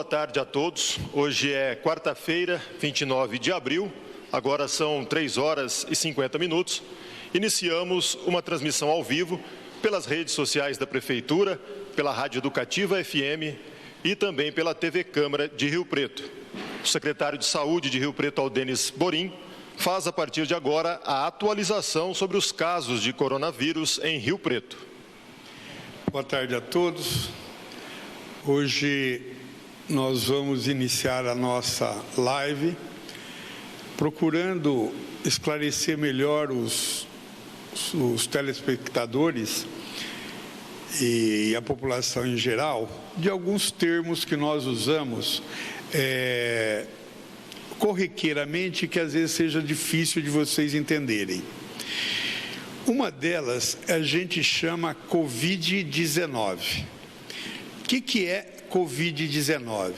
boa tarde a todos. Hoje é quarta-feira, 29 de abril, agora são 3 horas e 50 minutos. Iniciamos uma transmissão ao vivo pelas redes sociais da Prefeitura, pela Rádio Educativa FM e também pela TV Câmara de Rio Preto. O secretário de Saúde de Rio Preto, Aldenis Borim, faz a partir de agora a atualização sobre os casos de coronavírus em Rio Preto. Boa tarde a todos. Hoje nós vamos iniciar a nossa live procurando esclarecer melhor os telespectadores e a população em geral de alguns termos que nós usamos corriqueiramente, que às vezes seja difícil de vocês entenderem. Uma delas a gente chama Covid-19. O que é Covid-19?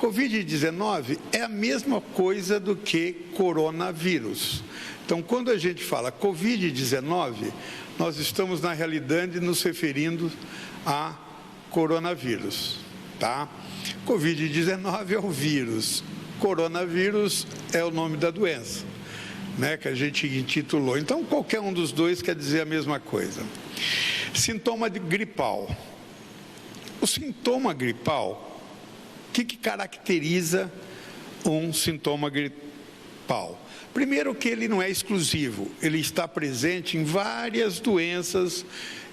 Covid-19 é a mesma coisa do que coronavírus. Então, quando a gente fala Covid-19, nós estamos, na realidade, nos referindo a coronavírus, tá? Covid-19 é o vírus, coronavírus é o nome da doença, né, que a gente intitulou. Então, qualquer um dos dois quer dizer a mesma coisa. Sintoma gripal. O sintoma gripal, o que caracteriza um sintoma gripal? Primeiro, que ele não é exclusivo, ele está presente em várias doenças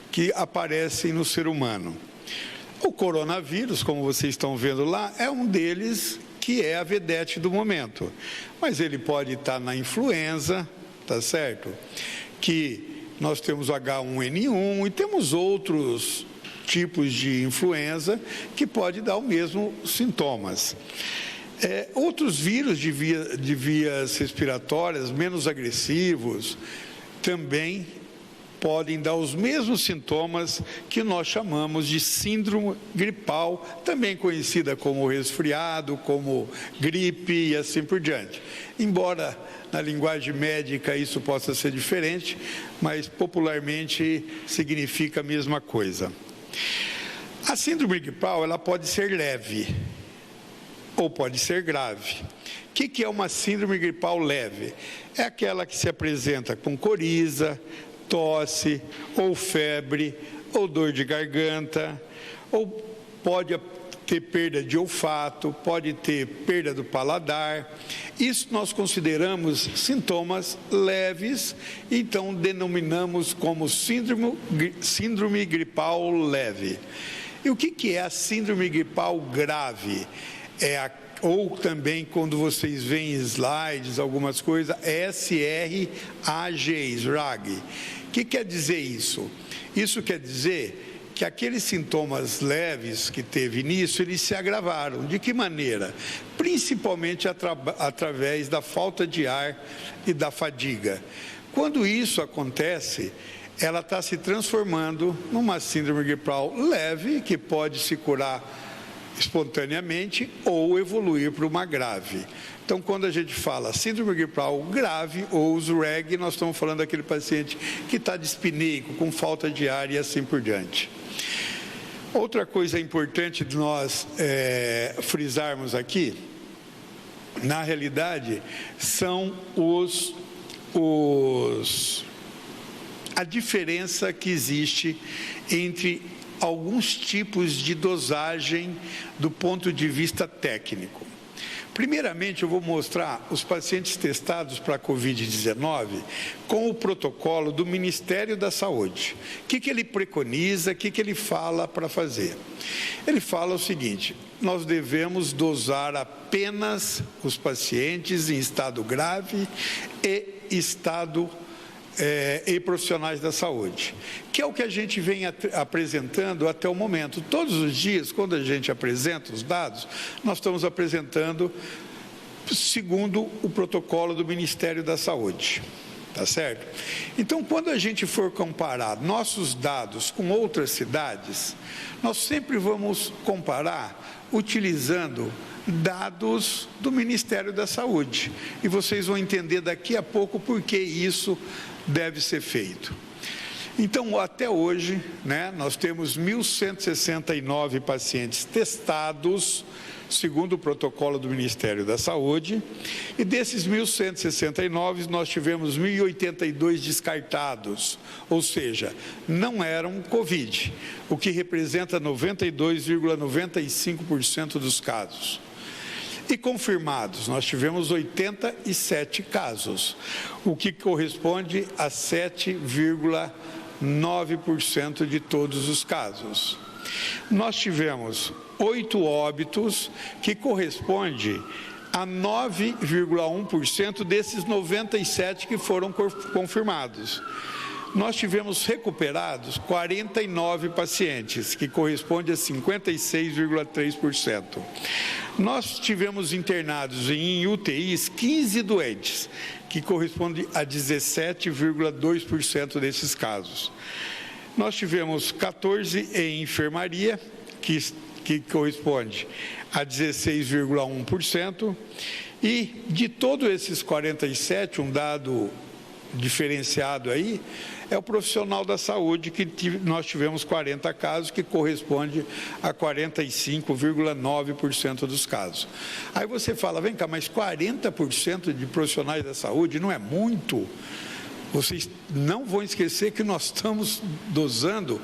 que aparecem no ser humano. O coronavírus, como vocês estão vendo lá, é um deles, que é a vedete do momento. Mas ele pode estar na influenza, tá certo? Que nós temos H1N1 e temos outros tipos de influenza que pode dar os mesmos sintomas. Outros vírus de vias respiratórias menos agressivos também podem dar os mesmos sintomas que nós chamamos de síndrome gripal, também conhecida como resfriado, como gripe e assim por diante. Embora na linguagem médica isso possa ser diferente, mas popularmente significa a mesma coisa. A síndrome gripal, ela pode ser leve ou pode ser grave. O que é uma síndrome gripal leve? É aquela que se apresenta com coriza, tosse, ou febre, ou dor de garganta, ou pode ter perda de olfato, pode ter perda do paladar. Isso nós consideramos sintomas leves, então denominamos como síndrome gripal leve. E o que é a síndrome gripal grave? Ou também, quando vocês veem slides, algumas coisas, SRAG. O que quer dizer isso? Isso quer dizer que aqueles sintomas leves que teve início, eles se agravaram. De que maneira? Principalmente através da falta de ar e da fadiga. Quando isso acontece, ela está se transformando numa síndrome gripal leve, que pode se curar espontaneamente ou evoluir para uma grave. Então, quando a gente fala síndrome gripal grave ou SRAG, nós estamos falando daquele paciente que está dispneico, com falta de ar e assim por diante. Outra coisa importante de nós frisarmos aqui, na realidade, são a diferença que existe entre alguns tipos de dosagem do ponto de vista técnico. Primeiramente, eu vou mostrar os pacientes testados para a Covid-19 com o protocolo do Ministério da Saúde. O que ele preconiza, o que ele fala para fazer? Ele fala o seguinte: nós devemos dosar apenas os pacientes em estado grave e e profissionais da saúde, que é o que a gente vem apresentando até o momento. Todos os dias, quando a gente apresenta os dados, nós estamos apresentando segundo o protocolo do Ministério da Saúde, tá certo? Então, quando a gente for comparar nossos dados com outras cidades, nós sempre vamos comparar utilizando dados do Ministério da Saúde. E vocês vão entender daqui a pouco por que isso deve ser feito. Então, até hoje, nós temos 1.169 pacientes testados, segundo o protocolo do Ministério da Saúde, e desses 1.169, nós tivemos 1.082 descartados, ou seja, não eram Covid, o que representa 92,95% dos casos. E confirmados, nós tivemos 87 casos, o que corresponde a 7,9% de todos os casos. Nós tivemos 8 óbitos, que corresponde a 9,1% desses 97 que foram confirmados. Nós tivemos recuperados 49 pacientes, que corresponde a 56,3%. Nós tivemos internados em UTIs 15 doentes, que corresponde a 17,2% desses casos. Nós tivemos 14 em enfermaria, que corresponde a 16,1%. E de todos esses 47, um dado diferenciado aí, é o profissional da saúde, que nós tivemos 40 casos, que corresponde a 45,9% dos casos. Aí você fala, vem cá, mas 40% de profissionais da saúde não é muito? Vocês não vão esquecer que nós estamos dosando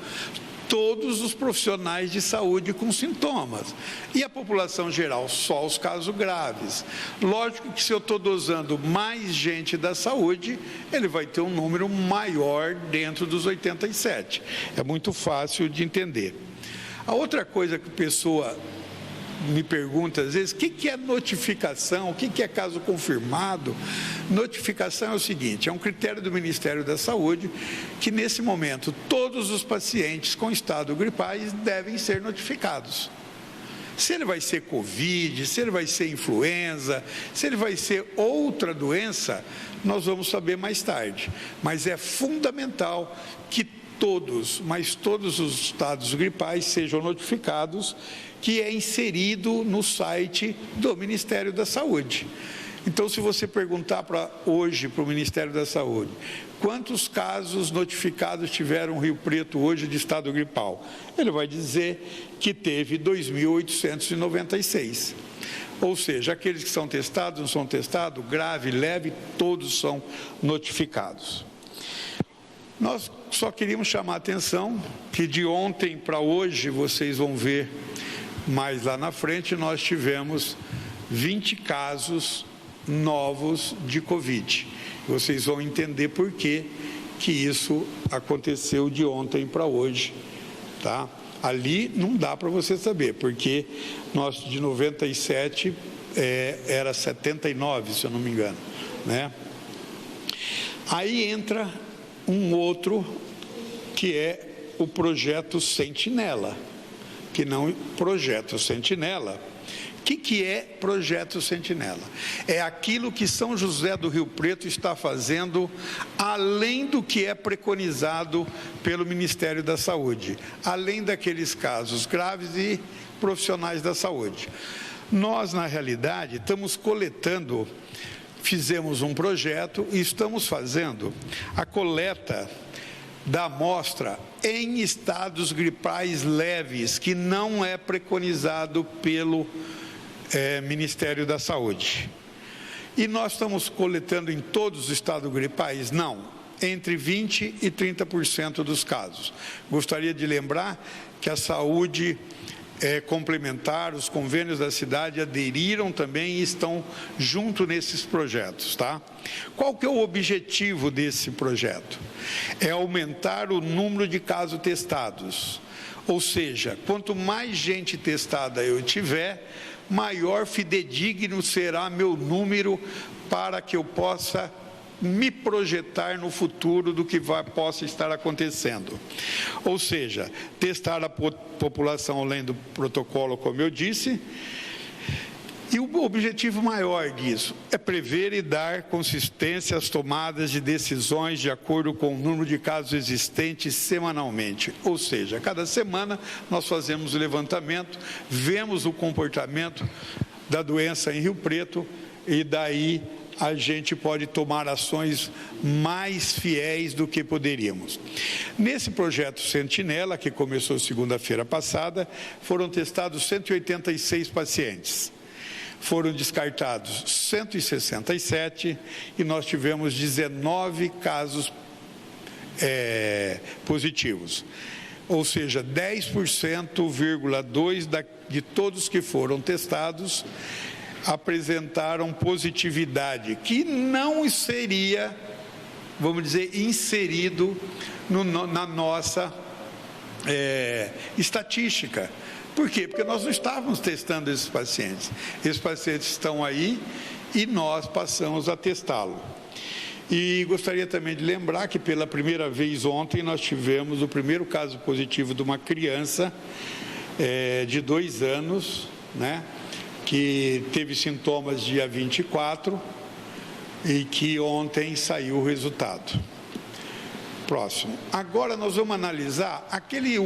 todos os profissionais de saúde com sintomas. E a população geral, só os casos graves. Lógico que se eu estou dosando mais gente da saúde, ele vai ter um número maior dentro dos 87. É muito fácil de entender. A outra coisa que a pessoa me pergunta às vezes, o que é notificação, o que é caso confirmado? Notificação é o seguinte, é um critério do Ministério da Saúde que nesse momento todos os pacientes com estado gripais devem ser notificados. Se ele vai ser Covid, se ele vai ser influenza, se ele vai ser outra doença, nós vamos saber mais tarde. Mas é fundamental que todos os estados gripais sejam notificados, que é inserido no site do Ministério da Saúde. Então, se você perguntar hoje para o Ministério da Saúde, quantos casos notificados tiveram Rio Preto hoje de estado gripal? Ele vai dizer que teve 2.896. Ou seja, aqueles que são testados, não são testados, grave, leve, todos são notificados. Nós só queríamos chamar a atenção que de ontem para hoje, vocês vão ver mais lá na frente, nós tivemos 20 casos novos de Covid. Vocês vão entender por que isso aconteceu de ontem para hoje, tá? Ali não dá para você saber, porque nós de 97 era 79, se eu não me engano, né? Aí entra um outro que é o projeto Sentinela, que não projeto Sentinela. O que é projeto Sentinela? É aquilo que São José do Rio Preto está fazendo além do que é preconizado pelo Ministério da Saúde, além daqueles casos graves e profissionais da saúde. Nós, na realidade, estamos coletando, fizemos um projeto e estamos fazendo a coleta da amostra em estados gripais leves, que não é preconizado pelo Ministério da Saúde. E nós estamos coletando em todos os estados gripais? Não, entre 20% e 30% dos casos. Gostaria de lembrar que a saúde complementar, os convênios da cidade aderiram também e estão junto nesses projetos, tá? Qual que é o objetivo desse projeto? É aumentar o número de casos testados, ou seja, quanto mais gente testada eu tiver, maior fidedigno será meu número para que eu possa me projetar no futuro do que possa estar acontecendo. Ou seja, testar a população além do protocolo, como eu disse, e o objetivo maior disso é prever e dar consistência às tomadas de decisões de acordo com o número de casos existentes semanalmente. Ou seja, cada semana nós fazemos o levantamento, vemos o comportamento da doença em Rio Preto e daí a gente pode tomar ações mais fiéis do que poderíamos. Nesse projeto Sentinela, que começou segunda-feira passada, foram testados 186 pacientes. Foram descartados 167 e nós tivemos 19 casos positivos. Ou seja, 10,2% de todos que foram testados apresentaram positividade, que não seria, vamos dizer, inserido na nossa estatística. Por quê? Porque nós não estávamos testando esses pacientes. Esses pacientes estão aí e nós passamos a testá-lo. E gostaria também de lembrar que pela primeira vez ontem nós tivemos o primeiro caso positivo de uma criança de 2 anos, né, que teve sintomas dia 24 e que ontem saiu o resultado. Próximo. Agora nós vamos analisar aquele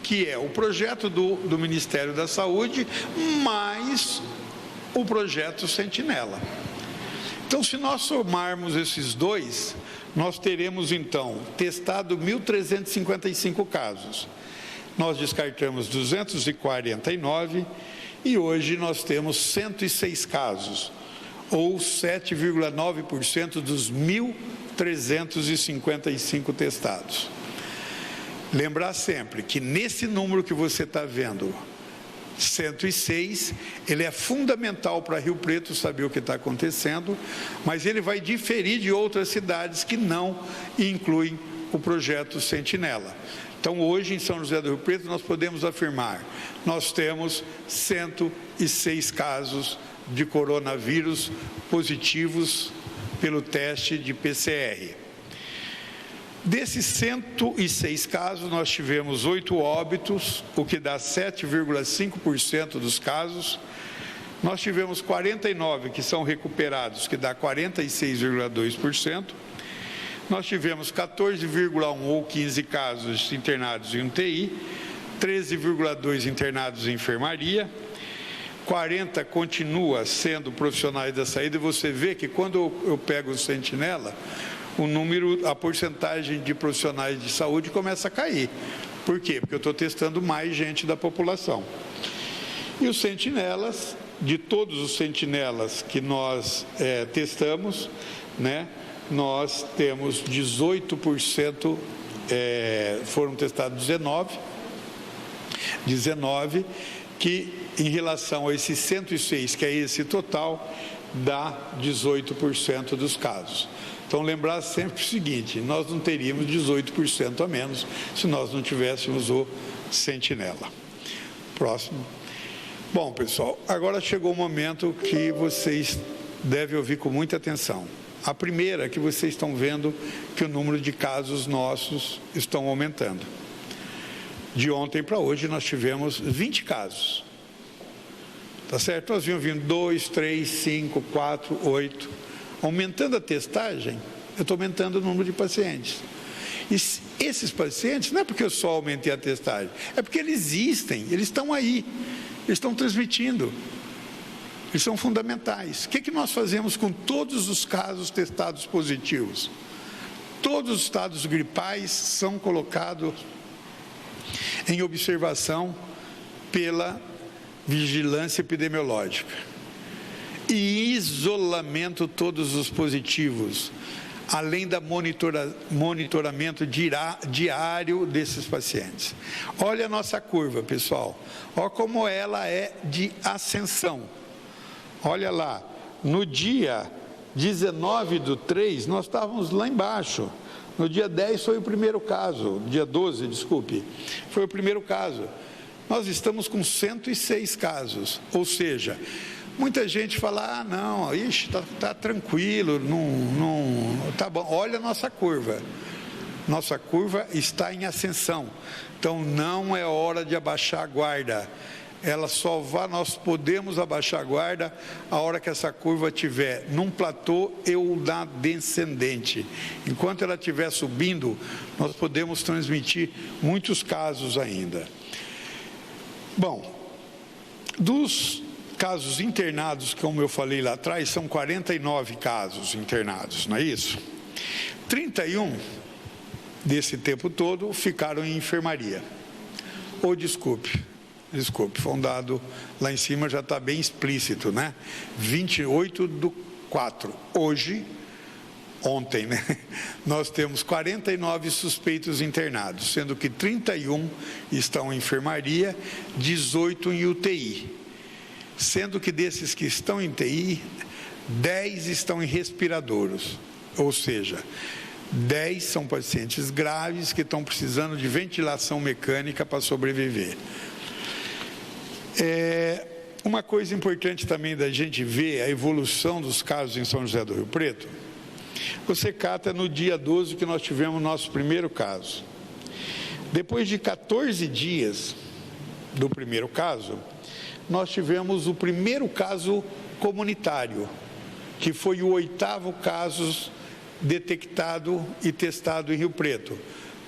que é o projeto do Ministério da Saúde, mais o projeto Sentinela. Então, se nós somarmos esses dois, nós teremos, então, testado 1.355 casos. Nós descartamos 249 e hoje nós temos 106 casos, ou 7,9% dos 1.355 testados. Lembrar sempre que nesse número que você está vendo, 106, ele é fundamental para Rio Preto saber o que está acontecendo, mas ele vai diferir de outras cidades que não incluem o projeto Sentinela. Então, hoje, em São José do Rio Preto, nós podemos afirmar, nós temos 106 casos de coronavírus positivos pelo teste de PCR. Desses 106 casos, nós tivemos 8 óbitos, o que dá 7,5% dos casos. Nós tivemos 49 que são recuperados, que dá 46,2%. Nós tivemos 14,1 ou 15 casos internados em UTI, 13,2 internados em enfermaria, 40 continua sendo profissionais da saúde. E você vê que quando eu pego o Sentinela, a porcentagem de profissionais de saúde começa a cair. Por quê? Porque eu estou testando mais gente da população. E os sentinelas, de todos os sentinelas que nós testamos, né, nós temos 18%, foram testados 19, que em relação a esses 106, que é esse total, dá 18% dos casos. Então, lembrar sempre o seguinte, nós não teríamos 18% a menos se nós não tivéssemos o Sentinela. Próximo. Bom, pessoal, agora chegou o momento que vocês devem ouvir com muita atenção. A primeira é que vocês estão vendo que o número de casos nossos estão aumentando. De ontem para hoje nós tivemos 20 casos. Tá certo? Nós vimos vindo 2, 3, 5, 4, 8... Aumentando a testagem, eu estou aumentando o número de pacientes. E esses pacientes, não é porque eu só aumentei a testagem, é porque eles existem, eles estão aí, eles estão transmitindo, eles são fundamentais. O que nós fazemos com todos os casos testados positivos? Todos os estados gripais são colocados em observação pela vigilância epidemiológica. E isolamento todos os positivos, além da monitoramento diário desses pacientes. Olha a nossa curva, pessoal. Olha como ela é de ascensão. Olha lá, no dia 19/3, nós estávamos lá embaixo. No dia 10 foi o primeiro caso, dia 12, desculpe, foi o primeiro caso. Nós estamos com 106 casos, ou seja, muita gente fala, não, está tranquilo, não, tá bom. Olha a nossa curva está em ascensão, então não é hora de abaixar a guarda. Nós podemos abaixar a guarda a hora que essa curva estiver num platô ou na descendente. Enquanto ela estiver subindo, nós podemos transmitir muitos casos ainda. Bom, dos casos internados, como eu falei lá atrás, são 49 casos internados, não é isso? 31 desse tempo todo ficaram em enfermaria. Ou desculpe, foi um dado lá em cima, já está bem explícito, né? 28/4. Hoje, ontem, né? Nós temos 49 suspeitos internados, sendo que 31 estão em enfermaria, 18 em UTI. Sendo que desses que estão em UTI, 10 estão em respiradouros, ou seja, 10 são pacientes graves que estão precisando de ventilação mecânica para sobreviver. Uma coisa importante também da gente ver a evolução dos casos em São José do Rio Preto, você cata no dia 12 que nós tivemos nosso primeiro caso. Depois de 14 dias do primeiro caso, nós tivemos o primeiro caso comunitário, que foi o 8º caso detectado e testado em Rio Preto.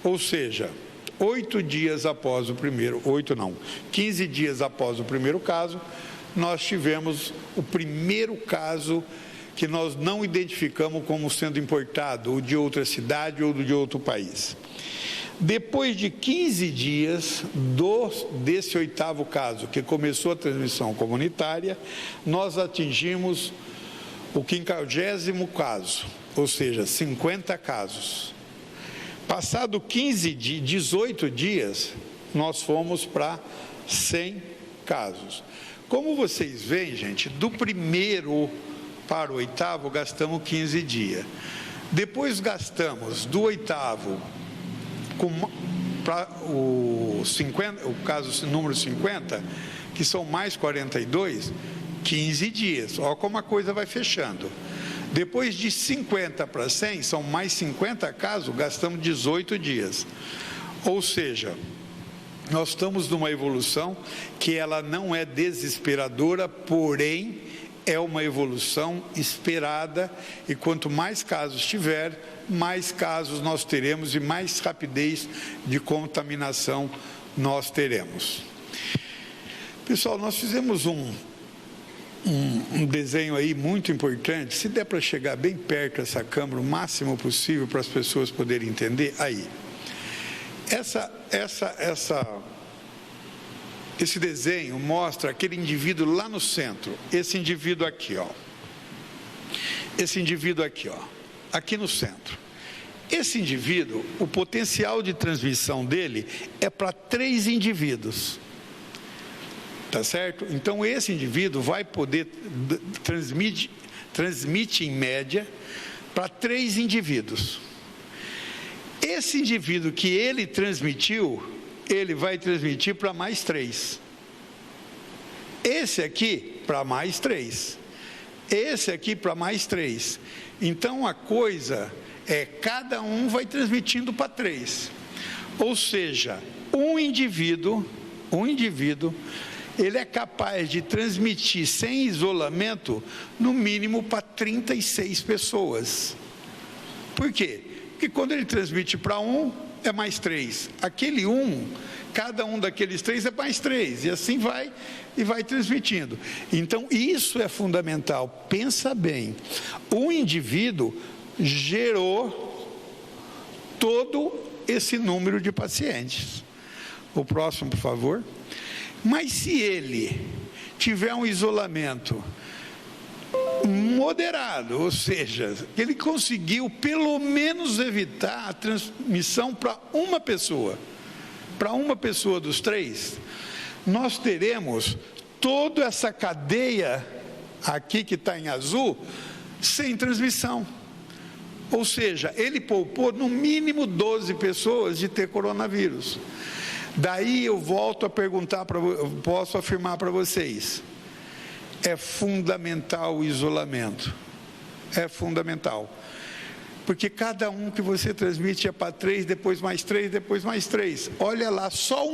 Ou seja, 15 dias após o primeiro caso, nós tivemos o primeiro caso que nós não identificamos como sendo importado ou de outra cidade ou de outro país. Depois de 15 dias desse 8º caso, que começou a transmissão comunitária, nós atingimos o 50º caso, ou seja, 50 casos. Passado 18 dias, nós fomos para 100 casos. Como vocês veem, gente, do primeiro para o 8º, gastamos 15 dias. Depois gastamos do 8º para o caso número 50, que são mais 42, 15 dias. Olha como a coisa vai fechando. Depois de 50 para 100, são mais 50 casos, gastamos 18 dias. Ou seja, nós estamos numa evolução que ela não é desesperadora, porém é uma evolução esperada, e quanto mais casos tiver, mais casos nós teremos e mais rapidez de contaminação nós teremos. Pessoal, nós fizemos um desenho aí muito importante. Se der para chegar bem perto dessa câmera, o máximo possível para as pessoas poderem entender, aí. Esse desenho mostra aquele indivíduo lá no centro, esse indivíduo aqui, ó. Esse indivíduo aqui, ó, aqui no centro. Esse indivíduo, o potencial de transmissão dele é para 3 indivíduos. Tá certo? Então, esse indivíduo vai poder transmite em média para 3 indivíduos. Esse indivíduo que ele transmitiu, ele vai transmitir para mais 3. Esse aqui para mais 3. Esse aqui para mais 3. Então, a coisa cada um vai transmitindo para 3. Ou seja, um indivíduo, ele é capaz de transmitir sem isolamento, no mínimo para 36 pessoas. Por quê? Porque quando ele transmite para um, é mais 3. Aquele cada um daqueles 3 é mais 3. E assim vai, e vai transmitindo. Então, isso é fundamental. Pensa bem. O indivíduo gerou todo esse número de pacientes. O próximo, por favor. Mas se ele tiver um isolamento moderado, ou seja, ele conseguiu pelo menos evitar a transmissão para uma pessoa dos 3, nós teremos toda essa cadeia aqui que está em azul sem transmissão. Ou seja, ele poupou no mínimo 12 pessoas de ter coronavírus. Daí eu volto a perguntar, posso afirmar para vocês, é fundamental o isolamento, é fundamental, porque cada um que você transmite é para 3, depois mais 3, depois mais 3, olha lá, só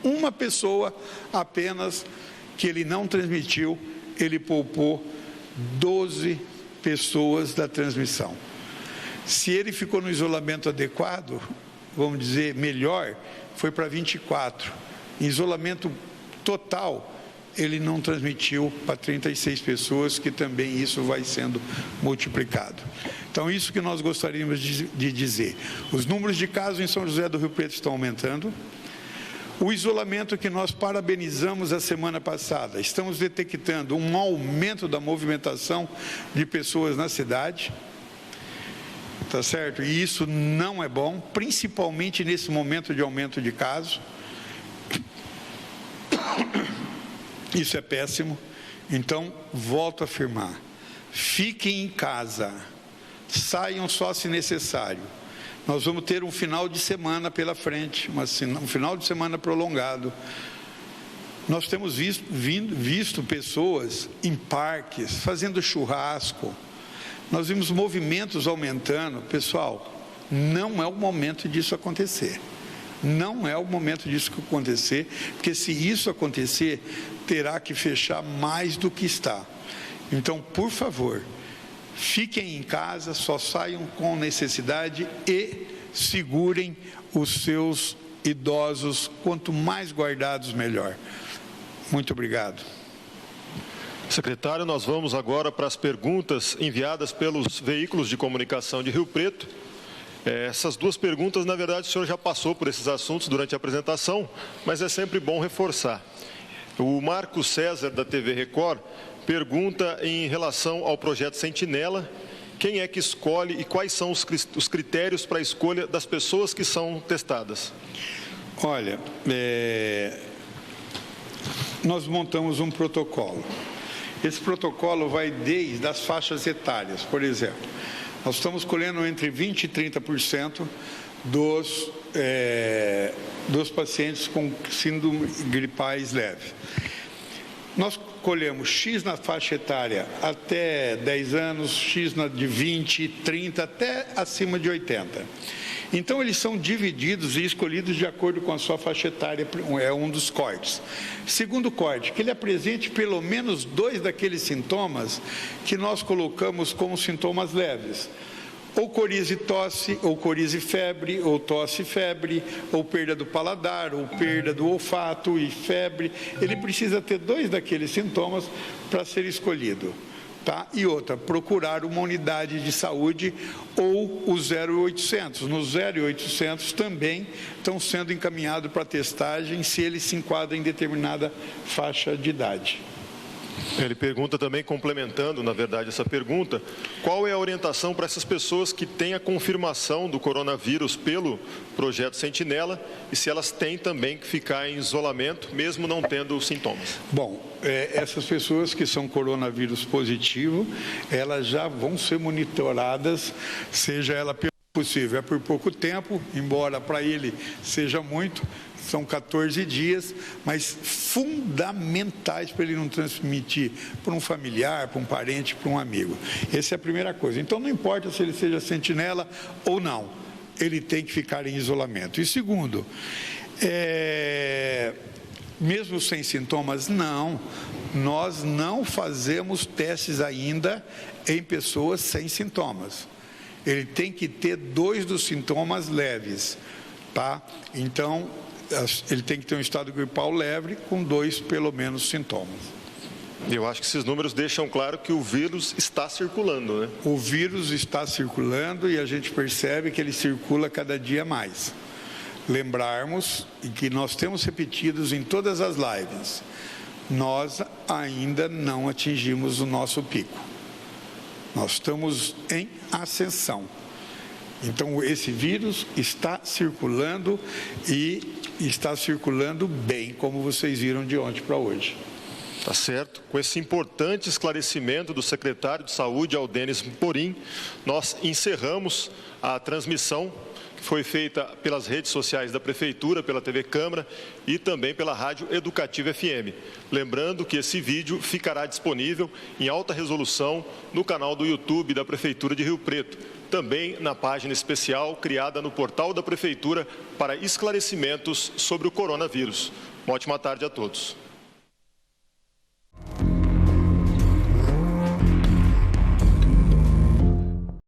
uma pessoa apenas que ele não transmitiu, ele poupou 12 pessoas da transmissão. Se ele ficou no isolamento adequado, vamos dizer, melhor, foi para 24. Em isolamento total, ele não transmitiu para 36 pessoas, que também isso vai sendo multiplicado. Então, isso que nós gostaríamos de dizer. Os números de casos em São José do Rio Preto estão aumentando. O isolamento que nós parabenizamos a semana passada, estamos detectando um aumento da movimentação de pessoas na cidade, tá certo? E isso não é bom, principalmente nesse momento de aumento de casos. Isso é péssimo. Então, volto a afirmar, fiquem em casa, saiam só se necessário. Nós vamos ter um final de semana pela frente, um final de semana prolongado. Nós temos visto pessoas em parques, fazendo churrasco. Nós vimos movimentos aumentando. Pessoal, não é o momento disso acontecer. Não é o momento disso acontecer, porque se isso acontecer, terá que fechar mais do que está. Então, por favor, fiquem em casa, só saiam com necessidade e segurem os seus idosos, quanto mais guardados, melhor. Muito obrigado. Secretário, nós vamos agora para as perguntas enviadas pelos veículos de comunicação de Rio Preto. Essas duas perguntas, na verdade, o senhor já passou por esses assuntos durante a apresentação, mas é sempre bom reforçar. O Marcos César, da TV Record, pergunta em relação ao projeto Sentinela, quem é que escolhe e quais são os critérios para a escolha das pessoas que são testadas? Olha, nós montamos um protocolo. Esse protocolo vai desde as faixas etárias, por exemplo. Nós estamos colhendo entre 20% e 30% dos pacientes com síndrome gripais leve. Nós colhemos X na faixa etária até 10 anos, X de 20, 30, até acima de 80. Então, eles são divididos e escolhidos de acordo com a sua faixa etária, é um dos cortes. Segundo corte, que ele apresente pelo menos 2 daqueles sintomas que nós colocamos como sintomas leves. Ou coriza e tosse, ou coriza e febre, ou tosse e febre, ou perda do paladar, ou perda do olfato e febre. Ele precisa ter 2 daqueles sintomas para ser escolhido. Tá? E outra, procurar uma unidade de saúde ou o 0800. No 0800 também estão sendo encaminhados para testagem se ele se enquadra em determinada faixa de idade. Ele pergunta também, complementando, na verdade, essa pergunta, qual é a orientação para essas pessoas que têm a confirmação do coronavírus pelo projeto Sentinela e se elas têm também que ficar em isolamento, mesmo não tendo sintomas? Bom, essas pessoas que são coronavírus positivo, elas já vão ser monitoradas, seja ela pelo possível, é por pouco tempo, embora para ele seja muito, são 14 dias, mas fundamentais para ele não transmitir para um familiar, para um parente, para um amigo. Essa é a primeira coisa. Então, não importa se ele seja sentinela ou não, ele tem que ficar em isolamento. E segundo, mesmo sem sintomas, não, nós não fazemos testes ainda em pessoas sem sintomas. Ele tem que ter 2 dos sintomas leves, tá? Então, ele tem que ter um estado gripal leve com 2, pelo menos, sintomas. Eu acho que esses números deixam claro que o vírus está circulando, né? O vírus está circulando e a gente percebe que ele circula cada dia mais. Lembrarmos que nós temos repetidos em todas as lives, nós ainda não atingimos o nosso pico. Nós estamos em ascensão. Então, esse vírus está circulando e está circulando bem, como vocês viram de ontem para hoje. Tá certo. Com esse importante esclarecimento do secretário de Saúde, Aldenis Porim, nós encerramos a transmissão que foi feita pelas redes sociais da Prefeitura, pela TV Câmara e também pela Rádio Educativa FM. Lembrando que esse vídeo ficará disponível em alta resolução no canal do YouTube da Prefeitura de Rio Preto, também na página especial criada no portal da Prefeitura para esclarecimentos sobre o coronavírus. Uma ótima tarde a todos.